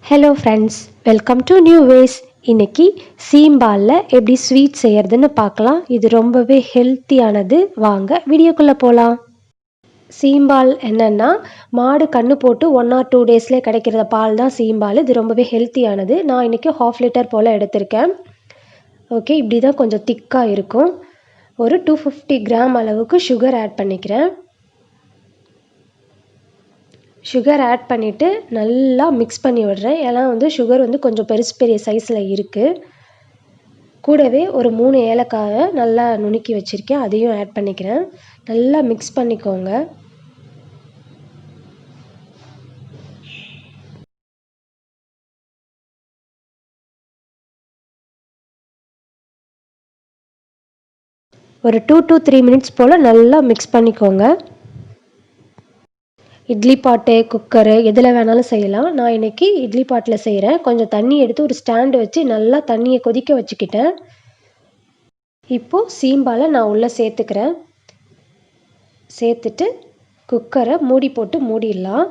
Hello friends, welcome to new ways. இன்னைக்கு சீம்பாலில் எப்படி ஸ்வீட் செய்யறதுன்னு பார்க்கலாம். இது ரொம்பவே ஹெல்த்தியானது. வாங்க வீடியோக்குள்ளே போகலாம். சீம்பால் என்னென்னா, மாடு கன்று போட்டு 1 or 2 டேஸ்லேயே கிடைக்கிற பால் தான் சீம்பால். இது ரொம்பவே ஹெல்த்தியானது. நான் இன்றைக்கி 1/2 லிட்டர் போல் எடுத்திருக்கேன். ஓகே, இப்படி தான் கொஞ்சம் திக்காக இருக்கும். ஒரு 250 கிராம் அளவுக்கு சுகர் ஆட் பண்ணிக்கிறேன். சுகர் ஆட் பண்ணிவிட்டு நல்லா மிக்ஸ் பண்ணி விடுறேன். ஏன்னா சுகர் கொஞ்சம் பெரிய சைஸில் இருக்குது. கூடவே ஒரு 3 ஏலக்காயை நல்லா நுணுக்கி வச்சுருக்கேன், அதையும் ஆட் பண்ணிக்கிறேன். நல்லா மிக்ஸ் பண்ணிக்கோங்க. ஒரு 2 to 3 மினிட்ஸ் போல் நல்லா மிக்ஸ் பண்ணிக்கோங்க. இட்லி பாட்டு, குக்கரு எதில் வேணாலும் செய்யலாம். நான் இன்றைக்கி இட்லி பாட்டில் செய்கிறேன். கொஞ்சம் தண்ணி எடுத்து ஒரு ஸ்டாண்டு வச்சு நல்லா தண்ணியை கொதிக்க வச்சுக்கிட்டேன். இப்போது சீம்பாலை நான் உள்ளே சேர்த்துக்கிறேன். சேர்த்துட்டு குக்கரை மூடி போட்டு மூடிடலாம்.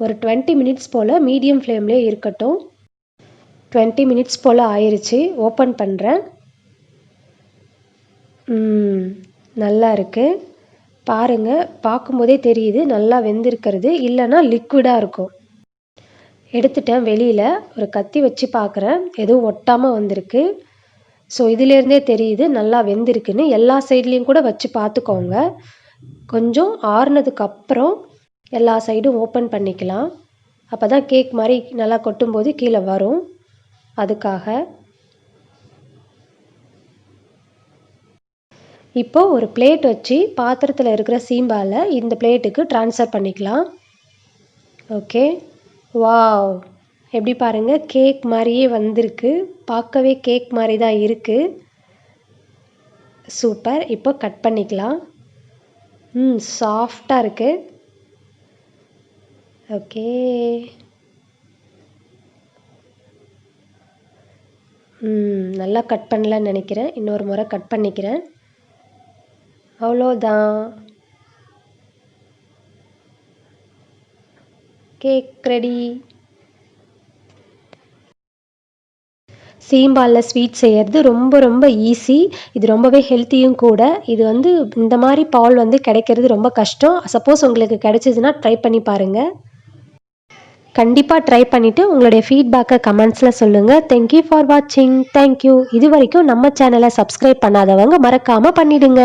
ஒரு 20 மினிட்ஸ் போல் மீடியம் ஃப்ளேம்லேயே இருக்கட்டும். 20 மினிட்ஸ் போல் ஆயிடுச்சு. ஓப்பன் பண்ணுறேன். நல்லா இருக்குது. பாருங்கள், பார்க்கும்போதே தெரியுது நல்லா வெந்திருக்கிறது. இல்லைன்னா லிக்விடாக இருக்கும். எடுத்துட்டேன் வெளியில். ஒரு கத்தி வச்சு பார்க்குறேன், எதுவும் ஒட்டாமல் வந்திருக்கு. ஸோ இதிலேருந்தே தெரியுது நல்லா வெந்திருக்குன்னு. எல்லா சைட்லேயும் கூட வச்சு பார்த்துக்கோங்க. கொஞ்சம் ஆறுனதுக்கப்புறம் எல்லா சைடும் ஓப்பன் பண்ணிக்கலாம். அப்போ தான் கேக் மாதிரி நல்லா கொட்டும்போது கீழே வரும். அதுக்காக இப்போது ஒரு பிளேட் வச்சு பாத்திரத்தில் இருக்கிற சீம்பாலை இந்த பிளேட்டுக்கு ட்ரான்ஸ்ஃபர் பண்ணிக்கலாம். ஓகே, வாவ், எப்படி பாருங்கள், கேக் மாதிரியே வந்திருக்கு. பார்க்கவே கேக் மாதிரி தான் இருக்குது. சூப்பர். இப்போ கட் பண்ணிக்கலாம். சாஃப்டாக இருக்குது. ஓகே, நல்லா கட் பண்ணலன்னு நினைக்கிறேன். இன்னொரு முறை கட் பண்ணிக்கிறேன். அவ்வளோதான், கேக் ரெடி. சீம்பாலில் ஸ்வீட் செய்கிறது ரொம்ப ரொம்ப ஈஸி. இது ரொம்பவே ஹெல்த்தியும் கூட. இது இந்த மாதிரி பால் கிடைக்கிறது ரொம்ப கஷ்டம். சப்போஸ் உங்களுக்கு கிடைச்சிதுன்னா ட்ரை பண்ணி பாருங்கள். கண்டிப்பாக ட்ரை பண்ணிவிட்டு உங்களுடைய ஃபீட்பேக்கை கமெண்ட்ஸில் சொல்லுங்கள். தேங்க்யூ ஃபார் வாட்சிங். தேங்க்யூ. இது வரைக்கும் நம்ம சேனலை சப்ஸ்கிரைப் பண்ணாதவங்க மறக்காமல் பண்ணிவிடுங்க.